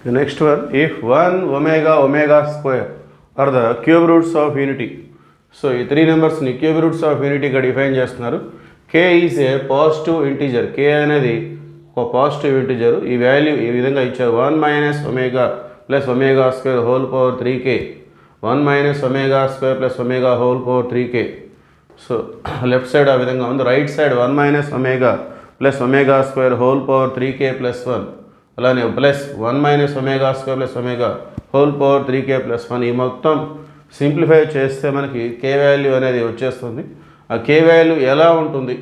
The next one, if 1 omega square are the cube roots of unity. So, ఈ 3 numbers ని cube roots of unity గా define చేస్తున్నారు. K is a positive integer. K అనేది ఒక positive integer. ఈ value ఈ విధంగా ఇచ్చారు. 1 minus omega plus omega square whole power 3k. 1 minus omega square plus omega whole power 3k. So left side ఆ విధంగా ఉంది. Right side 1 minus omega plus omega square whole power 3k plus 1. అలానే plus 1 minus omega square plus omega whole power 3k plus 1. ఈ మొత్తం simplify చేస్తే మనకి k value అనేది వచ్చేస్తుంది. ఆ k వాల్యూ ఎలా ఉంటుంది?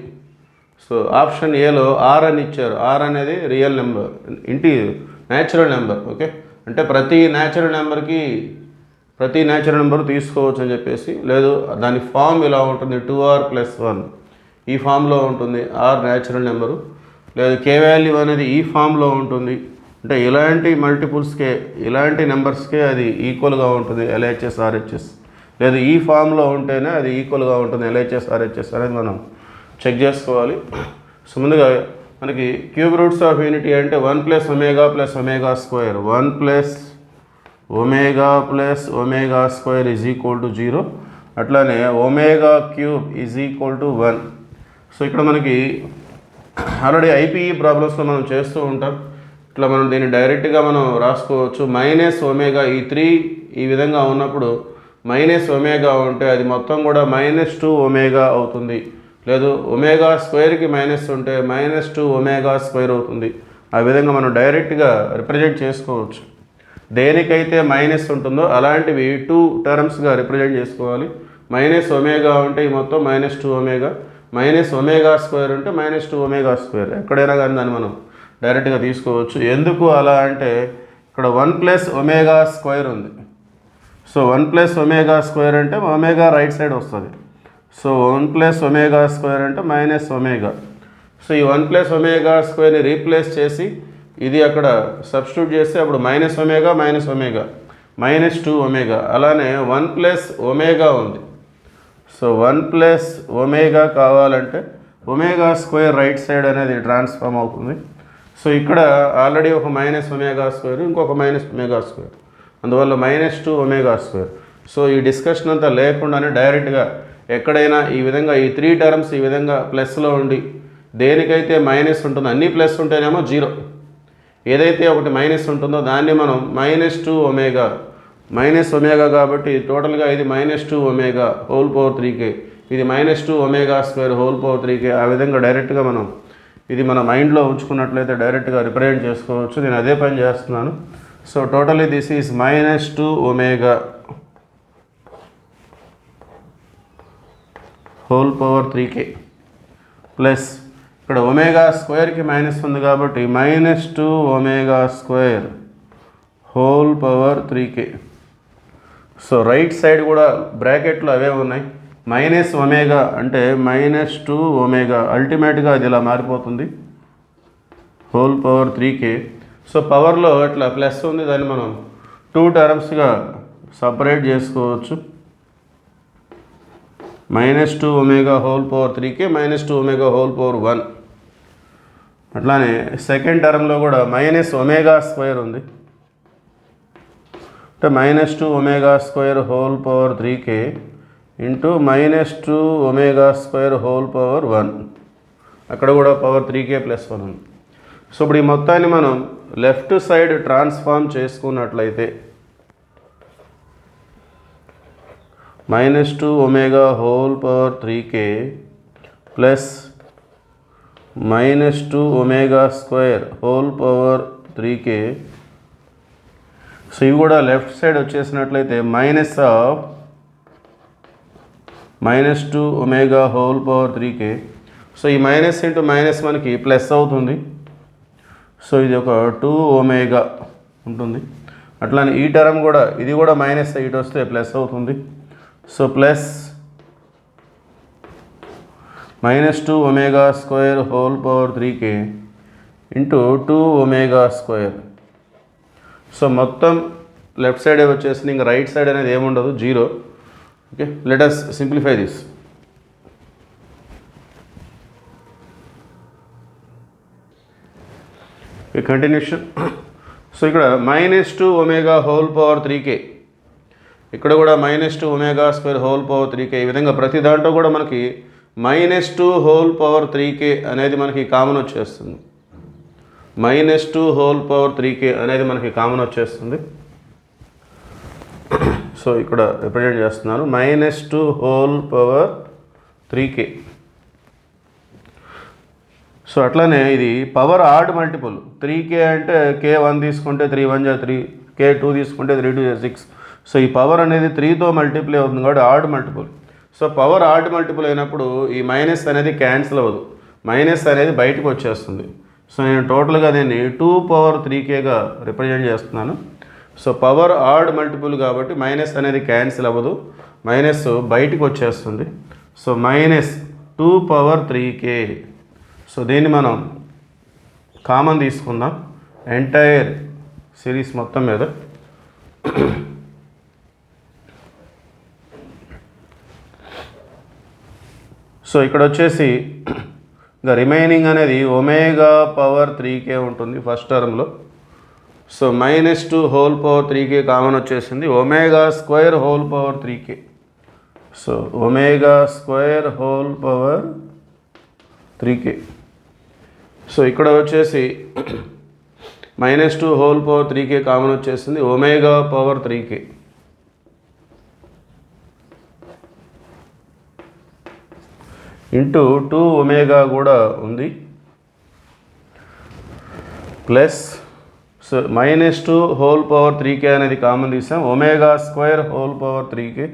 సో ఆప్షన్ ఏలో r అని ఇచ్చారు. r అనేది real number, natural number. Okay, అంటే ప్రతి న్యాచురల్ నెంబర్ తీసుకోవచ్చు అని చెప్పేసి. లేదు, దాని ఫామ్ ఇలా ఉంటుంది, 2r plus 1 ఈ ఫామ్లో ఉంటుంది r న్యాచురల్ నెంబరు. లేదు, k వాల్యూ అనేది ఈ ఫామ్లో ఉంటుంది. అంటే ఇలాంటి మల్టిపుల్స్కే, ఇలాంటి నెంబర్స్కే అది ఈక్వల్గా ఉంటుంది, LHS RHS. లేదు, ఈ ఫామ్లో ఉంటేనే అది ఈక్వల్గా ఉంటుంది, LHS RHS అనేది మనం చెక్ చేసుకోవాలి. సో ముందుగా మనకి క్యూబ్ రూట్స్ ఆఫ్ యూనిటీ అంటే 1 plus omega plus omega square, 1 plus omega plus omega square is equal to 0. అట్లానే omega cube is equal to 1. So ఇక్కడ మనకి ఆల్రెడీ ఐపీఈ ప్రాబ్లమ్స్లో మనం చేస్తూ ఉంటాం. ఇట్లా మనం దీన్ని డైరెక్ట్గా మనం రాసుకోవచ్చు. మైనస్ ఒమేగా, ఈ 3 ఈ విధంగా ఉన్నప్పుడు మైనస్ ఒమేగా ఉంటే అది మొత్తం కూడా -2 ఒమేగా అవుతుంది. లేదు, ఒమేగా స్క్వేర్కి మైనస్ ఉంటే -2 ఒమేగా స్క్వేర్ అవుతుంది. ఆ విధంగా మనం డైరెక్ట్గా రిప్రజెంట్ చేసుకోవచ్చు. దేనికైతే మైనస్ ఉంటుందో అలాంటివి 2 టర్మ్స్గా రిప్రజెంట్ చేసుకోవాలి. మైనస్ ఒమేగా ఉంటే ఈ మొత్తం -2 ఒమేగా, మైనస్ ఒమేగా స్క్వేర్ ఉంటే -2 ఒమేగా స్క్వేర్. ఎక్కడైనా కానీ దాన్ని మనం డైరెక్ట్గా తీసుకోవచ్చు. ఎందుకు అలా అంటే ఇక్కడ 1 plus ఒమేగా స్క్వేర్ ఉంది. సో 1 plus ఒమేగా స్క్వేర్ అంటే ఒమేగా రైట్ సైడ్ వస్తుంది. సో 1 plus ఒమేగా స్క్వేర్ అంటే మైనస్ ఒమేగా. సో ఈ 1 plus ఒమేగా స్క్వేర్ని రీప్లేస్ చేసి ఇది అక్కడ సబ్స్టిట్యూట్ చేస్తే అప్పుడు -2 ఒమేగా. అలానే 1 plus ఒమేగా ఉంది. సో 1 plus ఒమేగా కావాలంటే ఒమేగా స్క్వేర్ రైట్ సైడ్ అనేది ట్రాన్స్ఫార్మ్ అవుతుంది. సో ఇక్కడ ఆల్రెడీ ఒక ఒమేగా స్క్వేర్, ఇంకొక ఒమేగా స్క్వేర్, అందువల్ల -2 ఒమేగా స్క్వేర్. సో ఈ డిస్కషన్ అంతా లేకుండానే డైరెక్ట్గా ఎక్కడైనా ఈ విధంగా ఈ 3 టర్మ్స్ ఈ విధంగా ప్లస్లో ఉండి దేనికైతే మైనస్ ఉంటుందో, అన్నీ ప్లస్ ఉంటేనేమో 0, ఏదైతే ఒకటి మైనస్ ఉంటుందో దాన్ని మనం -2 ఒమేగా, ఒమేగా కాబట్టి టోటల్గా ఇది -2 ఒమేగా హోల్ పవర్ 3k, ఇది -2 omega square whole power 3k. ఆ విధంగా డైరెక్ట్గా మనం ఇది మన మైండ్లో ఉంచుకున్నట్లయితే డైరెక్ట్గా రిప్రజెంట్ చేసుకోవచ్చు. నేను అదే పని చేస్తున్నాను. So totally this is -2 omega whole power 3k plus ఇక్కడ ఒమేగా స్క్వేర్కి మైనస్ ఉంది కాబట్టి -2 omega square whole power 3k. So right side కూడా బ్రాకెట్లో అవే ఉన్నాయి. మైనస్ ఒమేగా అంటే -2 ఒమేగా, అల్టిమేట్గా అది ఇలా మారిపోతుంది హోల్ పవర్ 3k. సో పవర్లో ఇట్లా ప్లస్ ఉంది, దాన్ని మనం 2 టర్మ్స్గా సపరేట్ చేసుకోవచ్చు. -2 omega whole power 3k, -2 omega whole power 1. అట్లానే సెకండ్ టర్మ్లో కూడా ఒమేగా స్క్వేర్ ఉంది, అంటే -2 omega square whole power 3k into -2 omega square whole power 1. అక్కడ కూడా పవర్ 3k + 1 ఉంది. సో ఇప్పుడు ఈ మొత్తాన్ని మనం లెఫ్ట్ సైడ్ ట్రాన్స్ఫార్మ్ చేసుకున్నట్లయితే -2 omega whole power 3k plus -2 omega square whole power 3k. So ఇవి కూడా లెఫ్ట్ సైడ్ వచ్చేసినట్లయితే -2 omega whole power 3k. So ఈ మైనస్ ఇంటూ మైనస్ మనకి ప్లస్ అవుతుంది. సో ఇది ఒక 2 ఒమేగా ఉంటుంది. అట్లానే ఈ టర్మ్ కూడా, ఇది కూడా మైనస్ ఇటు వస్తే ప్లస్ అవుతుంది. So plus -2 omega square whole power 3k into 2 omega square. So మొత్తం లెఫ్ట్ సైడ్ వచ్చేసి ఇంకా రైట్ సైడ్ అనేది ఏముండదు, 0. Okay, let us simplify this. Continuation so ఇక్కడ -2 ఒమేగా హోల్ పవర్ 3k, ఇక్కడ కూడా -2 omega square whole power 3k. ఈ విధంగా ప్రతి దాంట్లో కూడా మనకి -2 హోల్ పవర్ 3k అనేది మనకి కామన్ వచ్చేస్తుంది. -2 హోల్ పవర్ 3k అనేది మనకి కామన్ వచ్చేస్తుంది. సో ఇక్కడ రిప్రజెంట్ చేస్తున్నాను -2 హోల్ పవర్ 3k. సో అట్లానే ఇది పవర్ ఆడ్ మల్టిపుల్. 3k అంటే k1 తీసుకుంటే 3 1 జా 3, k2 తీసుకుంటే 3 2 జా 6. సో ఈ పవర్ అనేది 3తో మల్టిప్లై అవుతుంది కాబట్టి odd multiple. So power odd multiple అయినప్పుడు ఈ మైనస్ అనేది క్యాన్సిల్ అవ్వదు, మైనస్ అనేది బయటకు వచ్చేస్తుంది. సో నేను టోటల్గా దీన్ని 2 పవర్ 3kగా రిప్రజెంట్ చేస్తున్నాను. సో పవర్ ఆడ్ మల్టిపుల్ కాబట్టి మైనస్ అనేది క్యాన్సిల్ అవ్వదు, మైనస్ బయటకు వచ్చేస్తుంది. So -2 power 3k. సో దీన్ని మనం కామన్ తీసుకుందాం ఎంటైర్ సిరీస్ మొత్తం మీద. సో ఇక్కడ వచ్చేసి ఇంకా రిమైనింగ్ అనేది ఒమేగా పవర్ 3k ఉంటుంది ఫస్ట్ టర్మ్లో. So -2 whole power 3k common వచ్చేసింది. Omega square whole power 3k. So omega square whole power 3k. So ఇక్కడ వచ్చేసి -2 హోల్ పవర్ 3k కామన్ వచ్చేసింది. Omega power 3k into 2 omega కూడా ఉంది plus. So -2 whole power 3k అనేది common తీసాం. Omega square whole power 3k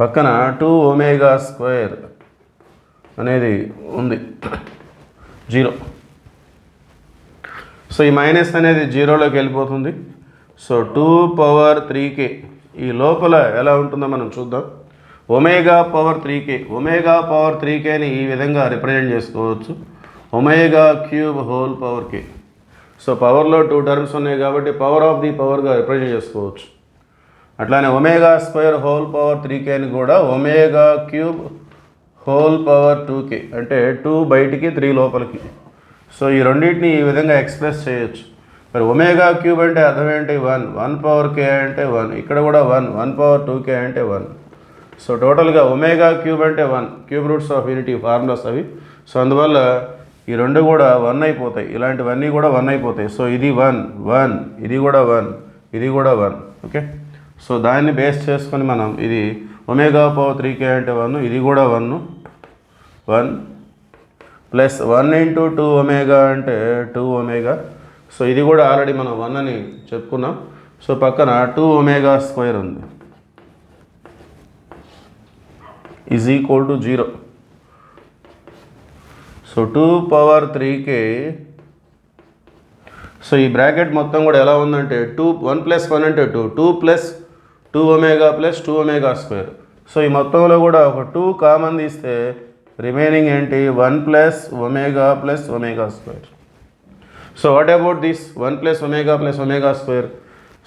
పక్కన 2 omega square అనేది ఉంది 0. సో ఈ మైనస్ అనేది 0లోకి వెళ్ళిపోతుంది. సో 2 పవర్ 3k ఈ లోపల ఎలా ఉంటుందో మనం చూద్దాం. Omega power 3k, omega power 3kని ఈ విధంగా రిప్రజెంట్ చేసుకోవచ్చు omega cube whole power k. So పవర్లో 2 టర్మ్స్ ఉన్నాయి కాబట్టి పవర్ ఆఫ్ ది పవర్గా రిప్రజెంట్ చేసుకోవచ్చు. అట్లానే ఒమేగా స్క్వేర్ హోల్ పవర్ 3kని కూడా omega cube whole power 2k అంటే 2 బయటికి 3 లోపలికి. సో ఈ రెండింటిని ఈ విధంగా ఎక్స్ప్రెస్ చేయొచ్చు. మరి ఒమేగా క్యూబ్ అంటే అర్థం ఏంటి? 1 పవర్ k అంటే 1, ఇక్కడ కూడా 1 పవర్ 2k అంటే 1. సో టోటల్గా ఒమేగా క్యూబ్ అంటే 1, cube roots of unity formulas అవి. సో అందువల్ల ఈ రెండు కూడా 1 అయిపోతాయి, ఇలాంటివన్నీ కూడా 1 అయిపోతాయి. సో ఇది 1, ఇది కూడా 1, ఇది కూడా 1. ఓకే. సో దాన్ని బేస్ చేసుకొని మనం ఇది ఒమేగా పవర్ 3k అంటే 1, ఇది కూడా 1 ప్లస్ 1 ఇంటూ 2 ఒమేగా అంటే 2 ఒమేగా. సో ఇది కూడా ఆల్రెడీ మనం 1 అని చెప్పుకున్నాం. సో పక్కన 2 ఒమేగా స్క్వేర్ ఉంది is equal to 0. So 2 power 3k. So ఈ బ్రాకెట్ మొత్తం కూడా ఎలా ఉందంటే 1 + 1 అంటే 2 plus 2 omega plus 2 omega square. So ఈ మొత్తంలో కూడా ఒక 2 కామన్ తీస్తే రిమైనింగ్ ఏంటి? 1 plus omega plus omega square. So what about this 1 plus omega plus omega square?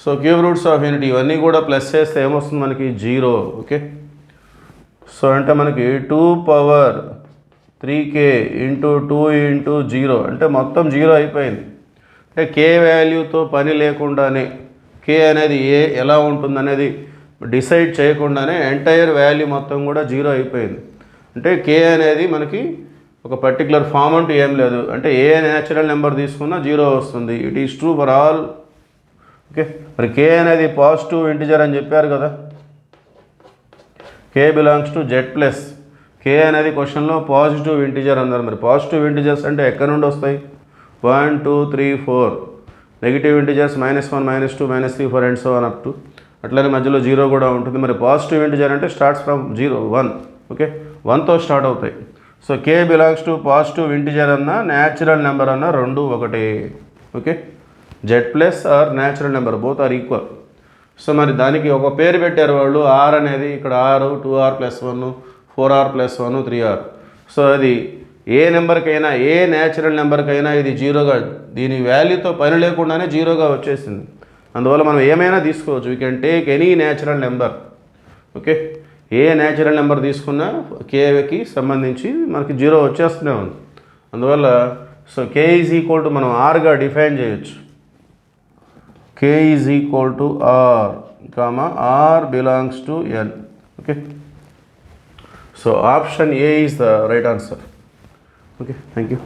So cube roots of unity ఇవన్నీ కూడా ప్లస్ చేస్తే ఏమొస్తుంది మనకి? 0. ఓకే. సో అంటే మనకి 2 పవర్ 3k ఇంటూ 2 ఇంటూ 0 అంటే మొత్తం 0 అయిపోయింది. అంటే k వాల్యూతో పని లేకుండానే k అనేది ఎలా ఉంటుందనేది డిసైడ్ చేయకుండానే ఎంటైర్ వాల్యూ మొత్తం కూడా 0 అయిపోయింది. అంటే k అనేది మనకి ఒక పర్టికులర్ ఫామ్ అంటూ ఏం లేదు. అంటే ఏ న్యాచురల్ నెంబర్ తీసుకున్నా 0 వస్తుంది. It is true for all. Okay. మరి k అనేది పాజిటివ్ ఇంటిజర్ అని చెప్పారు కదా, k belongs to z plus. k అనేది క్వశ్చన్లో పాజిటివ్ ఇంటిజర్ అన్నారు. మరి పాజిటివ్ ఇంటిజర్స్ అంటే ఎక్కడి నుండి వస్తాయి? 1 2 3 4. Negative integers -1 -2 -3 4 and so on up to. అట్లనే మధ్యలో 0 కూడా ఉంటుంది. మరి పాజిటివ్ ఇంటిజర్ అంటే స్టార్ట్స్ ఫ్రమ్ 0 1. ఓకే. 1తో స్టార్ట్ అవుతాయి. So k belongs to positive integer అన్న న్యాచురల్ నెంబర్ అన్న రెండు ఒకటే. Okay. z plus are natural number both are equal. So మరి దానికి ఒక పేరు పెట్టారు వాళ్ళు, r అనేది. ఇక్కడ r 2r + 1 4r + 1 3r. So అది ఏ నెంబర్కైనా, ఏ న్యాచురల్ నెంబర్కైనా ఇది 0గా, దీని వాల్యూతో పని లేకుండానే 0గా వచ్చేసింది. అందువల్ల మనం ఏమైనా తీసుకోవచ్చు. We can take any natural number. Okay. ఏ న్యాచురల్ నెంబర్ తీసుకున్నా కేకి సంబంధించి మనకి 0 వచ్చేస్తూనే ఉంది. అందువల్ల so K is equal to మనం ఆర్గా డిఫైన్ చేయొచ్చు. K is equal to R comma R belongs to N. Okay, so option A is the right answer. Okay, thank you.